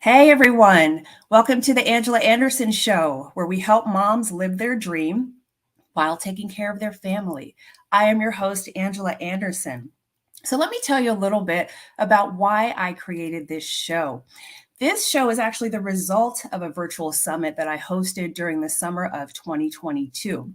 Hey everyone, welcome to the Angela Anderson Show, where we help moms live their dream while taking care of their family. I am your host, Angela Anderson. So, let me tell you a little bit about why I created this show. This show is actually the result of a virtual summit that I hosted during the summer of 2022.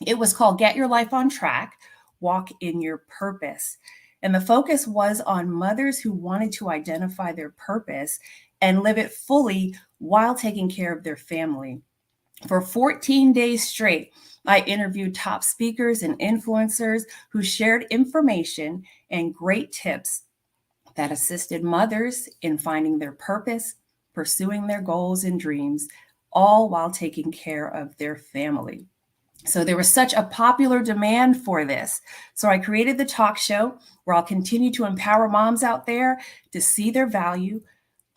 It was called Get Your Life on Track, Walk in Your Purpose. And the focus was on mothers who wanted to identify their purpose and live it fully while taking care of their family. For 14 days straight, I interviewed top speakers and influencers who shared information and great tips that assisted mothers in finding their purpose, pursuing their goals and dreams, all while taking care of their family. So there was such a popular demand for this. So I created the talk show where I'll continue to empower moms out there to see their value,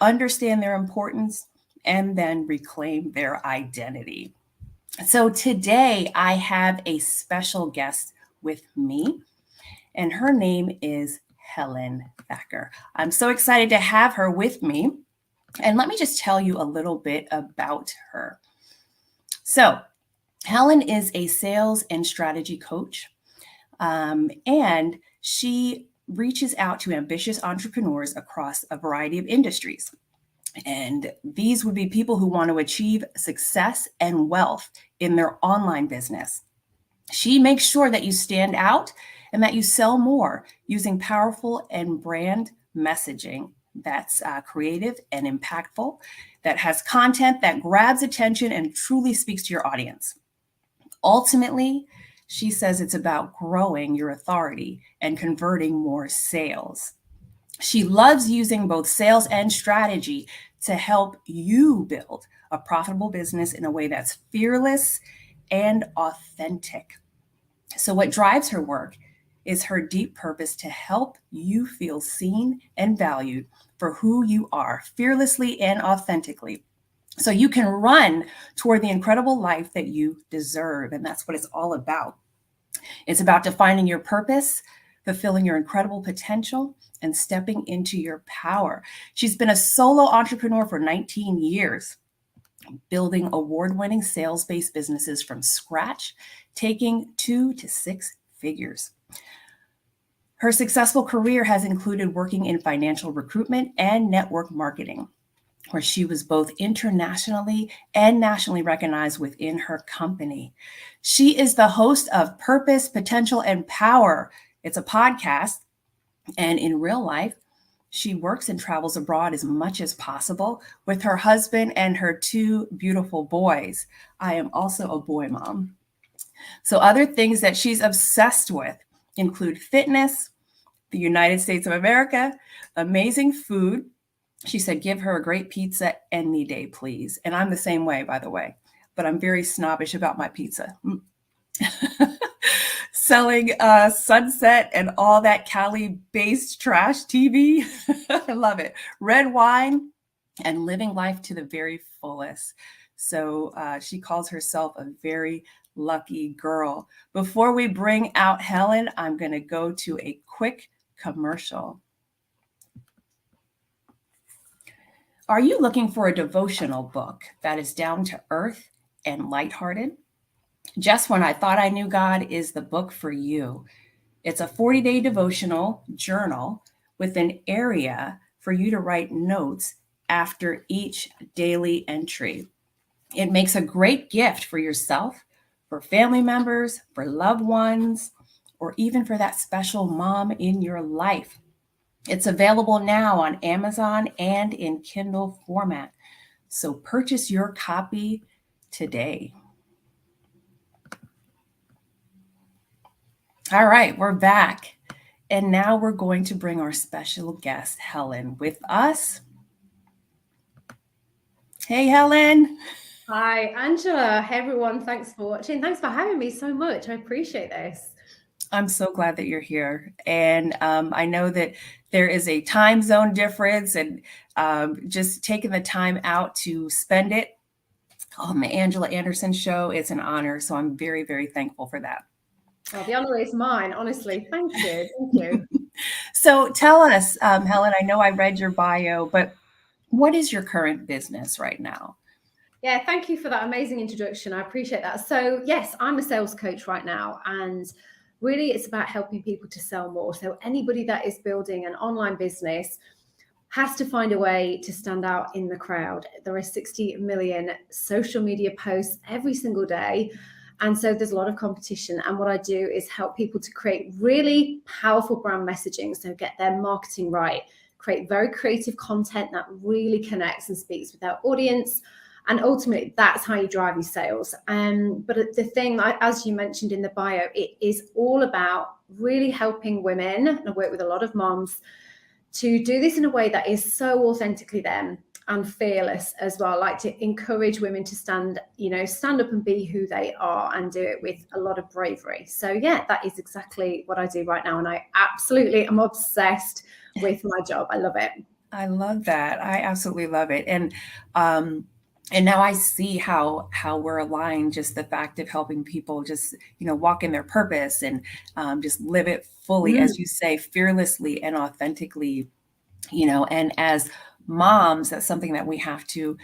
understand their importance, and then reclaim their identity. So today I have a special guest with me, and her name is Helen Thacker. I'm so excited to have her with me. And let me just tell you a little bit about her. So, Helen is a sales and strategy coach, and she reaches out to ambitious entrepreneurs across a variety of industries. And these would be people who want to achieve success and wealth in their online business. She makes sure that you stand out and that you sell more using powerful and brand messaging that's creative and impactful, that has content that grabs attention and truly speaks to your audience. Ultimately, she says it's about growing your authority and converting more sales. She loves using both sales and strategy to help you build a profitable business in a way that's fearless and authentic. So, what drives her work is her deep purpose to help you feel seen and valued for who you are, fearlessly and authentically, so you can run toward the incredible life that you deserve. And that's what it's all about. It's about defining your purpose, fulfilling your incredible potential, and stepping into your power. She's been a solo entrepreneur for 19 years, building award-winning sales-based businesses from scratch, taking 2 to 6 figures. Her successful career has included working in financial recruitment and network marketing, where she was both internationally and nationally recognized within her company. She is the host of Purpose, Potential, and Power. It's a podcast. And in real life, she works and travels abroad as much as possible with her husband and her 2 beautiful boys. I am also a boy mom. So other things that she's obsessed with include fitness, the United States of America, amazing food. She said, give her a great pizza any day, please. And I'm the same way, by the way, but I'm very snobbish about my pizza. Selling Sunset and all that Cali-based trash TV. I love it. Red wine and living life to the very fullest. So she calls herself a very lucky girl. Before we bring out Helen, I'm going to go to a quick commercial. Are you looking for a devotional book that is down to earth and lighthearted? Just When I Thought I Knew God is the book for you. It's a 40-day devotional journal with an area for you to write notes after each daily entry. It makes a great gift for yourself, for family members, for loved ones, or even for that special mom in your life. It's available now on Amazon and in Kindle format. So purchase your copy today. All right, we're back. And now we're going to bring our special guest, Helen, with us. Hey, Helen. Hi, Angela. Hey, everyone. Thanks for watching. Thanks for having me so much. I appreciate this. I'm so glad that you're here. And I know that there is a time zone difference, and just taking the time out to spend it on the Angela Anderson show, it's an honor. So I'm very, very thankful for that. Well, the honor is mine, honestly. Thank you. Thank you. So tell us, Helen, I know I read your bio, but what is your current business right now? Yeah, thank you for that amazing introduction. I appreciate that. So, yes, I'm a sales coach right now, and really it's about helping people to sell more. So, anybody that is building an online business has to find a way to stand out in the crowd. There are 60 million social media posts every single day. And so there's a lot of competition. And what I do is help people to create really powerful brand messaging. So get their marketing right, create very creative content that really connects and speaks with their audience. And ultimately, that's how you drive your sales. But the thing, as you mentioned in the bio, it is all about really helping women. And I work with a lot of moms to do this in a way that is so authentically them and fearless as well. I like to encourage women to stand up and be who they are, and do it with a lot of bravery. So yeah, that is exactly what I do right now. And I absolutely am obsessed with my job. I love it. I love that. I absolutely love it. And now I see how we're aligned, just the fact of helping people just, walk in their purpose and just live it fully, as you say, fearlessly and authentically, and as moms, that's something that we have to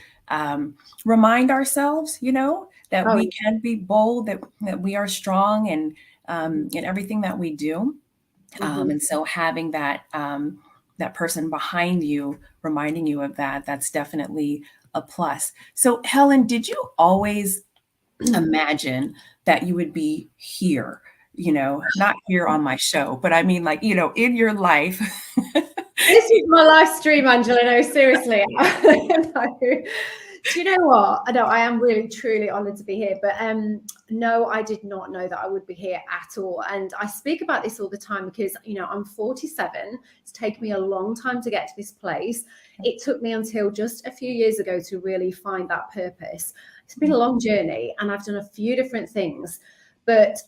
remind ourselves, that Oh, we can be bold, that we are strong and in everything that we do. And so having that person behind you, reminding you of that, that's definitely a plus. So Helen, did you always imagine that you would be here? Not here on my show, but I mean, like, in your life. this is my live stream, Angela. No, seriously. No. Do you know what? I know I am really truly honored to be here, but no, I did not know that I would be here at all. And I speak about this all the time because, I'm 47. It's taken me a long time to get to this place. It took me until just a few years ago to really find that purpose. It's been a long journey, and I've done a few different things, but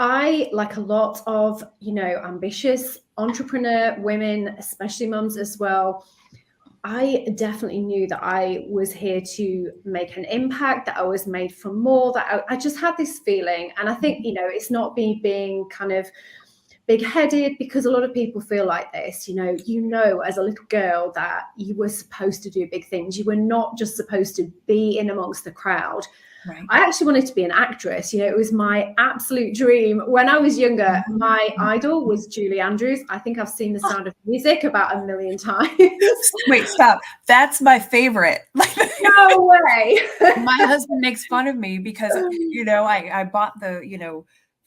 I, like a lot of, ambitious entrepreneur women, especially mums as well, I definitely knew that I was here to make an impact, that I was made for more, that I just had this feeling. And I think, it's not me being kind of big-headed, because a lot of people feel like this, as a little girl that you were supposed to do big things. You were not just supposed to be in amongst the crowd. Right. I actually wanted to be an actress. It was my absolute dream. When I was younger, my idol was Julie Andrews. I think I've seen The Sound of Music about 1 million times. Wait, stop. That's my favorite. No way. My husband makes fun of me because, I bought the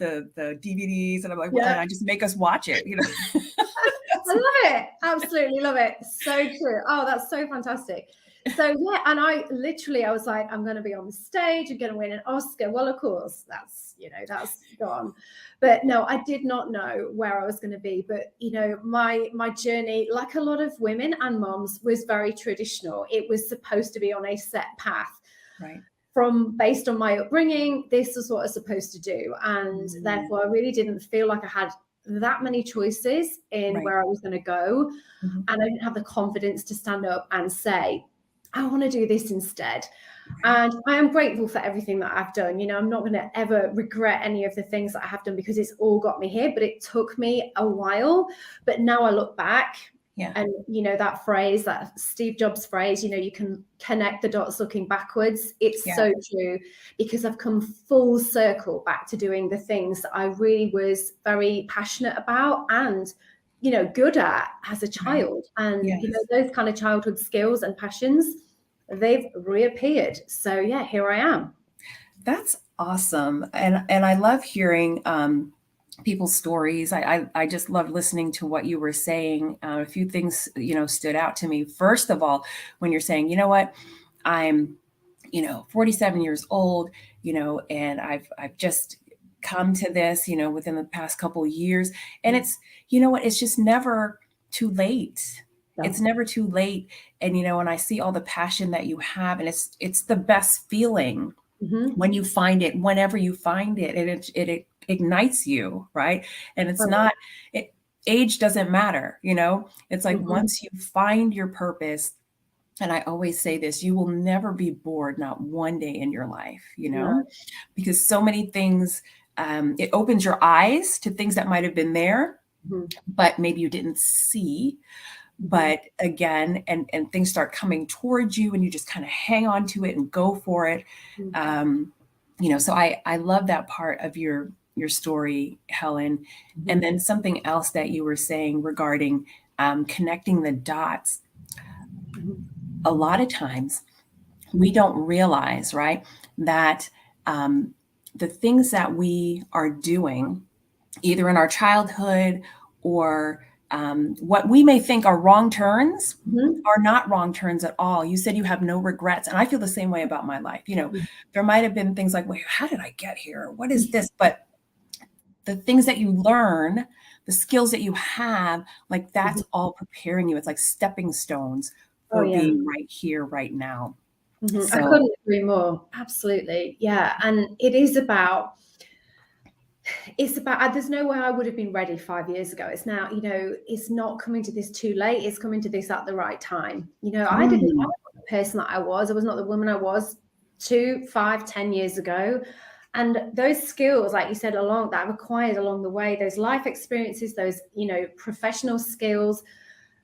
DVDs, and I'm like, well, and I just make us watch it, I love it. Absolutely love it. So true. Oh, that's so fantastic. So yeah, and I was like, I'm going to be on the stage, I'm going to win an Oscar. Well, of course, that's gone. But no, I did not know where I was going to be. But my journey, like a lot of women and moms, was very traditional. It was supposed to be on a set path. Right. Based on my upbringing, this is what I was supposed to do. And therefore I really didn't feel like I had that many choices in where I was going to go. And I didn't have the confidence to stand up and say, I want to do this instead. And I am grateful for everything that I've done. I'm not going to ever regret any of the things that I have done, because it's all got me here, but it took me a while. But now I look back, and that phrase, that Steve Jobs phrase, you can connect the dots looking backwards. It's so true, because I've come full circle back to doing the things that I really was very passionate about and good at as a child. And those kind of childhood skills and passions, they've reappeared. So yeah, here I am. That's awesome. And I love hearing people's stories. I just love listening to what you were saying. A few things, stood out to me. First of all, when you're saying, what, I'm, 47 years old, and I've just come to this, within the past couple of years. And it's, it's just never too late. It's never too late. And, when I see all the passion that you have, and it's the best feeling when you find it, whenever you find it, and it ignites you, right? And it's not, age doesn't matter, it's like once you find your purpose, and I always say this, you will never be bored, not one day in your life, because so many things, it opens your eyes to things that might have been there, but maybe you didn't see. But again, and things start coming towards you and you just kind of hang on to it and go for it. So I love that part of your story, Helen. And then something else that you were saying regarding connecting the dots. A lot of times we don't realize, right, that the things that we are doing, either in our childhood or what we may think are wrong turns, are not wrong turns at all. You said you have no regrets. And I feel the same way about my life. There might have been things like, wait, how did I get here? What is this? But the things that you learn, the skills that you have, like that's all preparing you. It's like stepping stones for being right here, right now. I couldn't agree more. Absolutely. Yeah. And it's about, there's no way I would have been ready 5 years ago. It's now, it's not coming to this too late. It's coming to this at the right time. I was not the person that I was not the woman I was 2, 5, 10 years ago. And those skills, like you said, that I've acquired along the way, those life experiences, those, professional skills,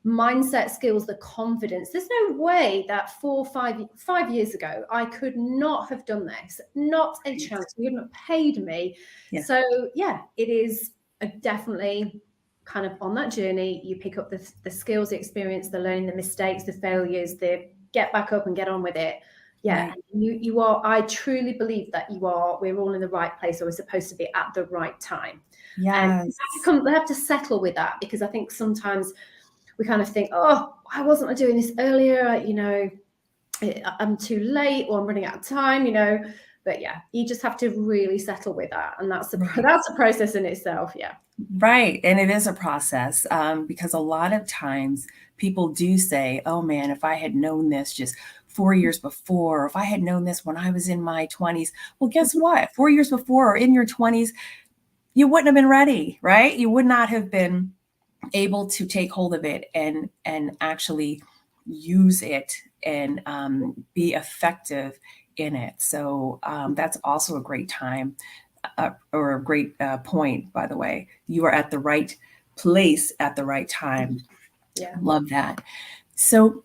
mindset skills, the confidence. There's no way that 5 years ago I could not have done this. Not a chance. You wouldn't have paid me. Yeah. So it is definitely kind of on that journey. You pick up the skills, the experience, the learning, the mistakes, the failures, the get back up and get on with it. Yeah, right. You are. I truly believe that we're all in the right place, or we're supposed to be at the right time. Yes. And we have to settle with that, because I think sometimes we kind of think, oh, why wasn't I doing this earlier? I'm too late, or I'm running out of time, But yeah, you just have to really settle with that. And that's a process in itself. Yeah. Right. And it is a process because a lot of times people do say, oh man, if I had known this just 4 years before, or if I had known this when I was in my 20s, well, guess what? 4 years before or in your 20s, you wouldn't have been ready, right? You would not have been able to take hold of it and actually use it and be effective in it. So that's also a great time or a great point, by the way. You are at the right place at the right time. Yeah. Love that. So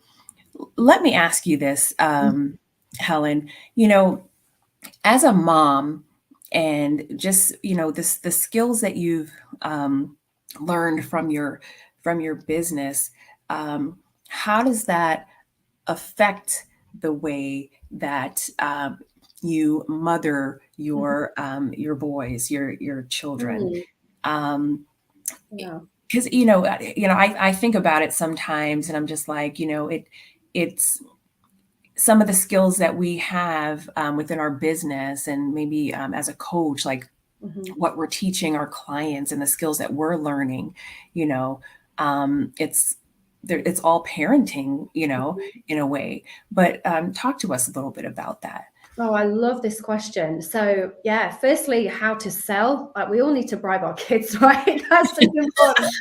let me ask you this, Helen, as a mom and just, the skills that you've learned from your business, how does that affect the way that you mother your boys, your children? Because I think about it sometimes, and I'm just like, it's some of the skills that we have within our business, and maybe as a coach, like what we're teaching our clients and the skills that we're learning, it's all parenting, in a way. But talk to us a little bit about that. Oh, I love this question. So yeah, firstly, how to sell. We all need to bribe our kids, right? That's the important.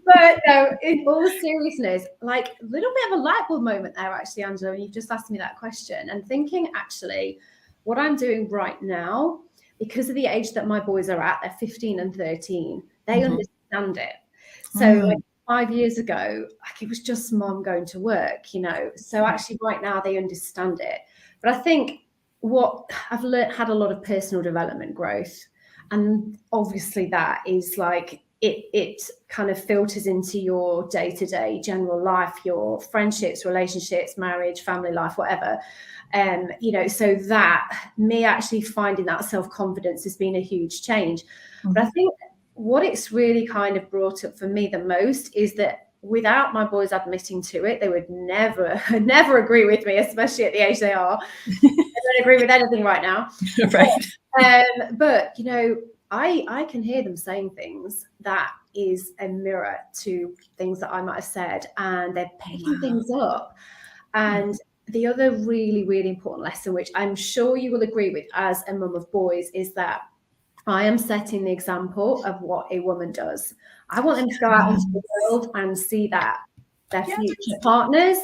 But no, in all seriousness, like a little bit of a light bulb moment there, actually, Angela, when you've just asked me that question, and thinking actually what I'm doing right now, because of the age that my boys are at, they're 15 and 13, they understand it. So like 5 years ago, like it was just mom going to work, So actually right now they understand it. But I think what I've learned, had a lot of personal development growth. And obviously that is like, it kind of filters into your day-to-day general life, your friendships, relationships, marriage, family life, whatever. So that me actually finding that self-confidence has been a huge change. But I think what it's really kind of brought up for me the most is that without my boys admitting to it, they would never agree with me, especially at the age they are. They don't agree with anything right now. Right. But I can hear them saying things that is a mirror to things that I might have said, and they're picking things up. And the other really, really important lesson, which I'm sure you will agree with as a mum of boys, is that I am setting the example of what a woman does. I want them to go out into the world and see that their future partners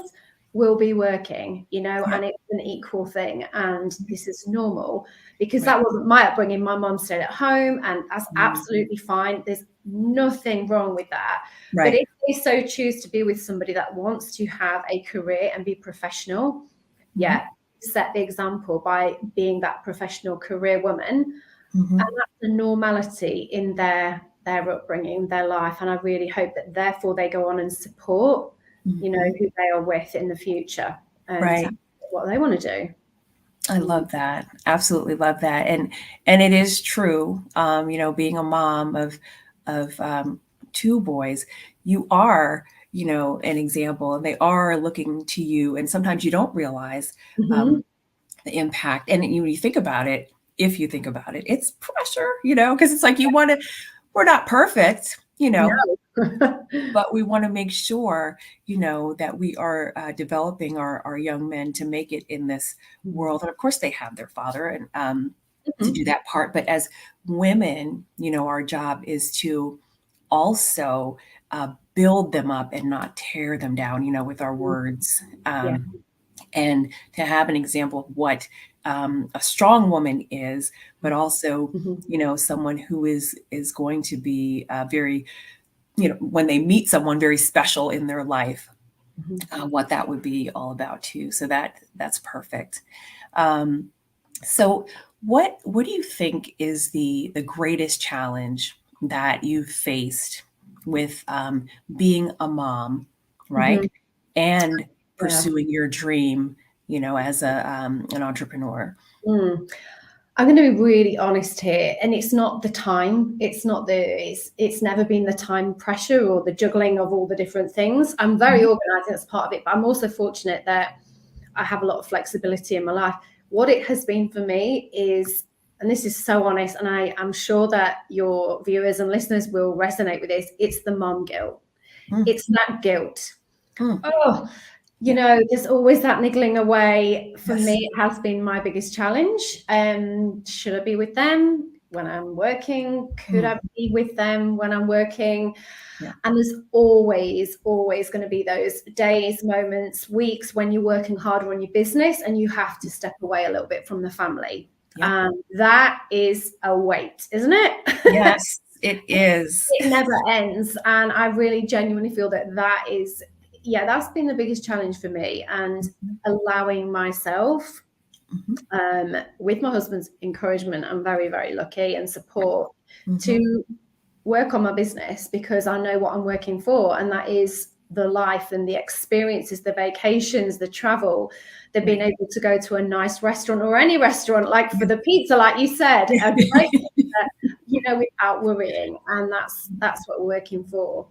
will be working, and it's an equal thing. And this is normal, because that wasn't my upbringing. My mom stayed at home, and that's absolutely fine. There's nothing wrong with that. But Right. if they so choose to be with somebody that wants to have a career and be professional, Mm-hmm. yeah, set the example by being that professional career woman. Mm-hmm. And that's the normality in their upbringing, their life. And I really hope that therefore they go on and support, Mm-hmm. who they are with in the future, and Right. what they want to do. I love that. Absolutely love that. And it is true. Being a mom of two boys, you are, an example, and they are looking to you. And sometimes you don't realize Mm-hmm. the impact. And you think about it, if you think about it, it's pressure, because it's like we're not perfect, No. but we want to make sure, that we are developing our young men to make it in this world. And of course, they have their father and to do that part. But as women, our job is to also build them up and not tear them down, with our words. Yeah. And to have an example of what a strong woman is, but also, someone who is going to be very, when they meet someone very special in their life, what that would be all about too. So that's perfect. So what do you think is the greatest challenge that you've faced with being a mom, Mm-hmm. right? And Yeah. pursuing your dream, as an entrepreneur. Mm. I'm going to be really honest here, and it's not the time. It's never been the time pressure or the juggling of all the different things. I'm very organized, that's part of it, but I'm also fortunate that I have a lot of flexibility in my life. What it has been for me is, and this is so honest, and I'm sure that your viewers and listeners will resonate with this, it's the mom guilt. Mm, It's that guilt. mm, Oh, yeah. there's always that niggling away. For me, Yes. it has been my biggest challenge. Should I be with them when I'm working? Could Mm, I be with them when I'm working? yeah. And there's always going to be those days, moments, weeks when you're working harder on your business and you have to step away a little bit from the family. Yep. That is a weight, isn't it? Yes, it is. It never ends. And I really genuinely feel that is, that's been the biggest challenge for me, and allowing myself, with my husband's encouragement, I'm very, very lucky, and support, Mm-hmm. to work on my business, because I know what I'm working for, and that is the life and the experiences, the vacations, the travel, the being able to go to a nice restaurant, or any restaurant, like for the pizza, like you said, a great pizza, without worrying. And that's what we're working for.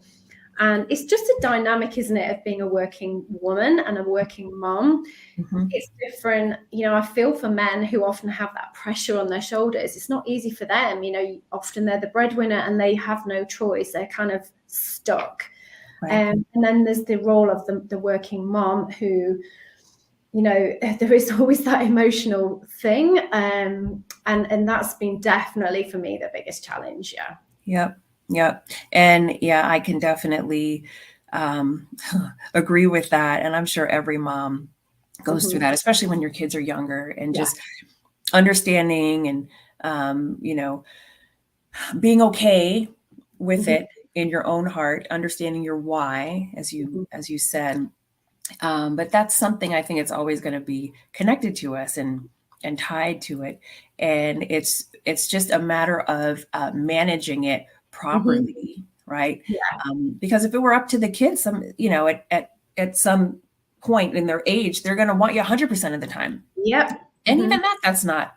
And it's just a dynamic, isn't it, of being a working woman and a working mom. Mm-hmm. It's different. I feel for men who often have that pressure on their shoulders. It's not easy for them. Often they're the breadwinner and they have no choice. They're kind of stuck. Right. And then there's the role of the working mom who, there is always that emotional thing. And that's been definitely for me the biggest challenge. Yeah. Yep. Yep. And yeah, I can definitely agree with that. And I'm sure every mom goes through that, especially when your kids are younger, and just understanding and, being okay with it in your own heart, understanding your why, as you said. But that's something I think it's always going to be connected to us and tied to it. And it's just a matter of managing it properly, right? Yeah. Because if it were up to the kids, at some point in their age, they're going to want you 100% of the time. Yep. And even that's not,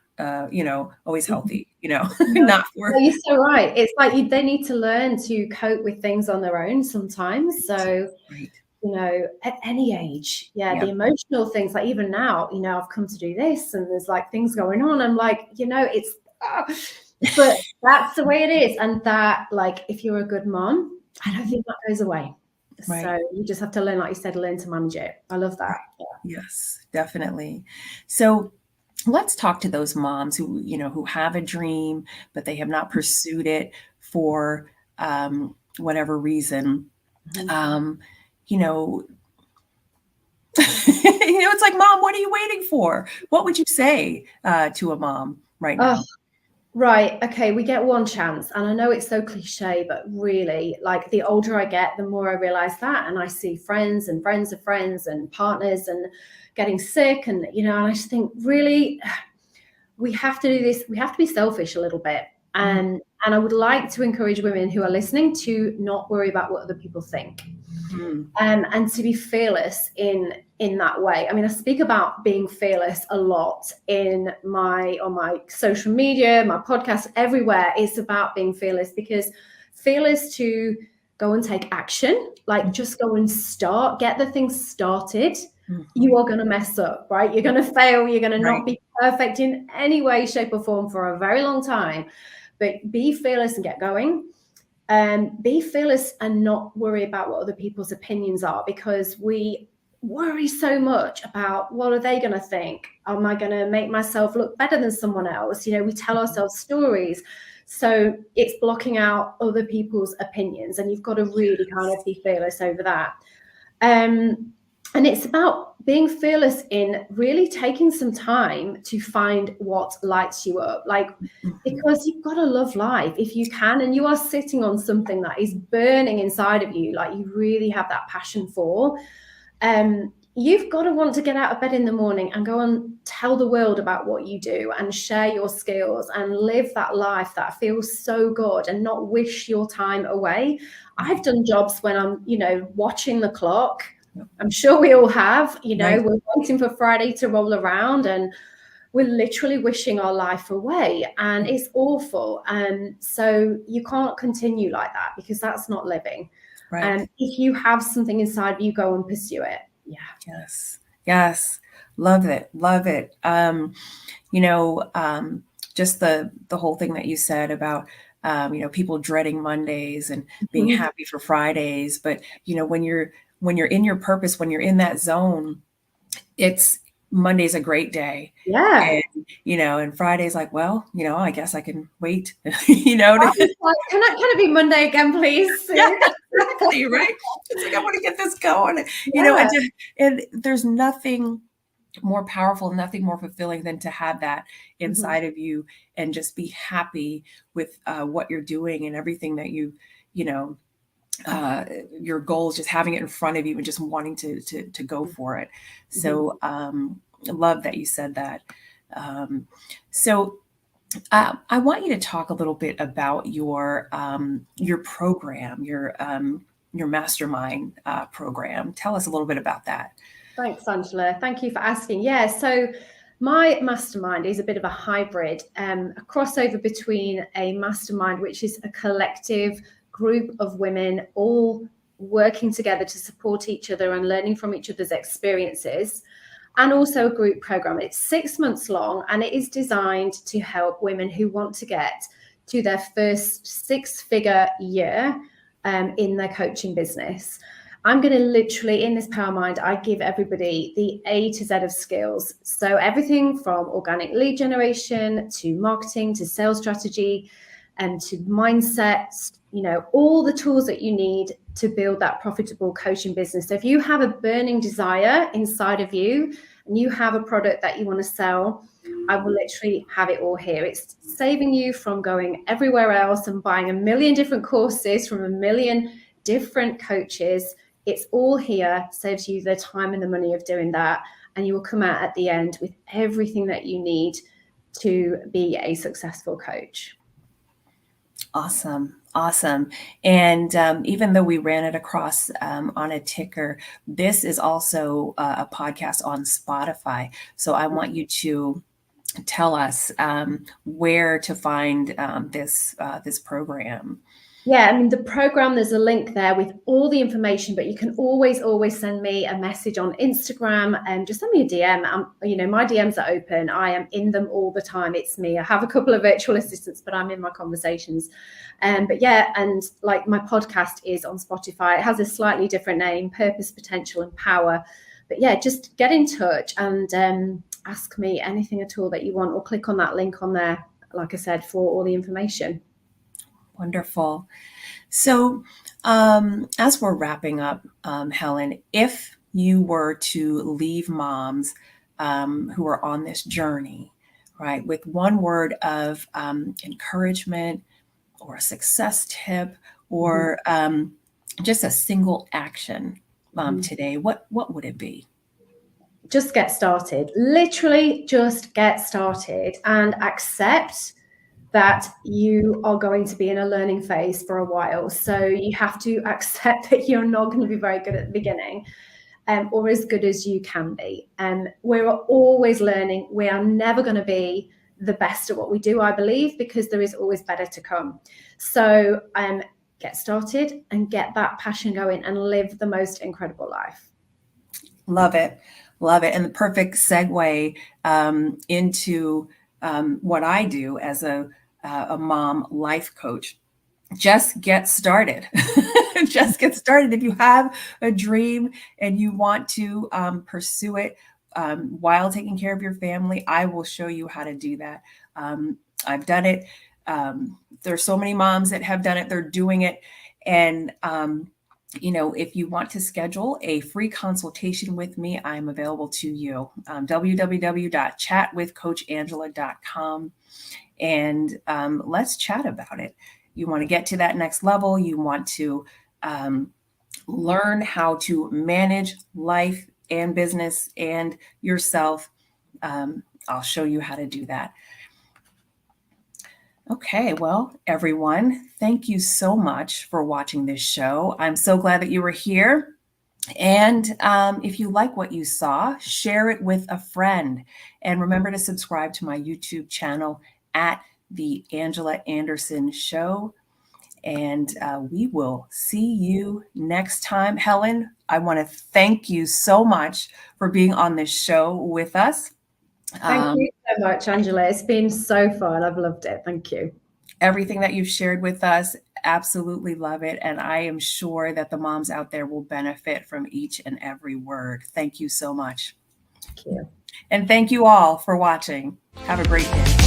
always healthy, No, not for. you're so right. It's like they need to learn to cope with things on their own sometimes. So, Right. at any age, Yeah. the emotional things, like even now, I've come to do this and there's like things going on. I'm like, it's, but that's the way it is. And that, like, if you're a good mom, I don't think that goes away. Right. So you just have to learn, like you said, learn to manage it. I love that. Yeah. Yes, definitely. So let's talk to those moms who have a dream, but they have not pursued it for whatever reason. It's like, Mom, what are you waiting for? What would you say to a mom right now? Right. Okay. We get one chance. And I know it's so cliche, but really, like the older I get, the more I realize that. And I see friends and friends of friends and partners and getting sick. And, and I just think really we have to do this. We have to be selfish a little bit. And I would like to encourage women who are listening to not worry about what other people think. Mm-hmm. And to be fearless in that way. I mean, I speak about being fearless a lot on my social media, my podcast, everywhere. It's about being fearless, because fearless to go and take action, like just go and get the things started. You are going to mess up, right? You're going to fail. You're going to not be perfect in any way, shape, or form for a very long time. But be fearless and get going. Be fearless and not worry about what other people's opinions are, because we worry so much about what are they going to think? Am I going to make myself look better than someone else? We tell ourselves stories. So it's blocking out other people's opinions, and you've got to really kind of be fearless over that. And it's about being fearless in really taking some time to find what lights you up, because you've got to love life if you can, and you are sitting on something that is burning inside of you, like you really have that passion for. You've got to want to get out of bed in the morning and go and tell the world about what you do and share your skills and live that life that feels so good and not wish your time away. I've done jobs when I'm, watching the clock. I'm sure we all have, we're waiting for Friday to roll around and we're literally wishing our life away, and it's awful. And so you can't continue like that, because that's not living. And if you have something inside you, go and pursue it. Yeah. Yes. Love it. Just the whole thing that you said about, people dreading Mondays and being happy for Fridays. But, when you're in your purpose, when you're in that zone, Monday's a great day. Yeah. And Friday's like, well, I guess I can wait, Can it be Monday again, please? Yeah, exactly. Right. It's like, I want to get this going, and there's nothing more powerful, nothing more fulfilling than to have that inside of you and just be happy with what you're doing and everything that your goals, just having it in front of you and just wanting to go for it. So I love that you said that. So I want you to talk a little bit about your program, your mastermind program. Tell us a little bit about that. Thanks, Angela. Thank you for asking. Yeah, so my mastermind is a bit of a hybrid, a crossover between a mastermind, which is a collective group of women all working together to support each other and learning from each other's experiences, and also a group program. It's 6 months long, and it is designed to help women who want to get to their first six-figure year in their coaching business. I'm going to literally, in this Power Mind, I give everybody the A to Z of skills. So everything from organic lead generation to marketing to sales strategy and to mindset, all the tools that you need to build that profitable coaching business. So if you have a burning desire inside of you and you have a product that you want to sell, I will literally have it all here. It's saving you from going everywhere else and buying a million different courses from a million different coaches. It's all here, saves you the time and the money of doing that. And you will come out at the end with everything that you need to be a successful coach. Awesome. And even though we ran it across on a ticker, this is also a podcast on Spotify. So I want you to tell us where to find this program. Yeah, I mean, the program, there's a link there with all the information, but you can always send me a message on Instagram and just send me a DM. My DMs are open. I am in them all the time. It's me. I have a couple of virtual assistants, but I'm in my conversations. But yeah, and like my podcast is on Spotify. It has a slightly different name, Purpose, Potential, and Power. But yeah, just get in touch and ask me anything at all that you want, or click on that link on there, like I said, for all the information. Wonderful. So as we're wrapping up, Helen, if you were to leave moms who are on this journey right? With one word of encouragement or a success tip or just a single action today, what would it be? Just get started. Literally just get started and accept that you are going to be in a learning phase for a while. So you have to accept that you're not going to be very good at the beginning, or as good as you can be. We're always learning. We are never going to be the best at what we do, I believe, because there is always better to come. So get started and get that passion going and live the most incredible life. Love it. Love it. And the perfect segue into what I do as a mom life coach. Just get started. Just get started. If you have a dream and you want to pursue it while taking care of your family, I will show you how to do that. I've done it. There's so many moms that have done it. They're doing it. And if you want to schedule a free consultation with me, I'm available to you. www.chatwithcoachangela.com. And let's chat about it. You want to get to that next level. You want to learn how to manage life and business and yourself. I'll show you how to do that. Okay, well, everyone, thank you so much for watching this show. I'm so glad that you were here. And if you like what you saw, share it with a friend. And remember to subscribe to my YouTube channel at The Angela Anderson Show. And we will see you next time. Helen, I want to thank you so much for being on this show with us. Thank you so much, Angela. It's been so fun. I've loved it. Thank you. Everything that you've shared with us, absolutely love it. And I am sure that the moms out there will benefit from each and every word. Thank you so much. Thank you. And thank you all for watching. Have a great day.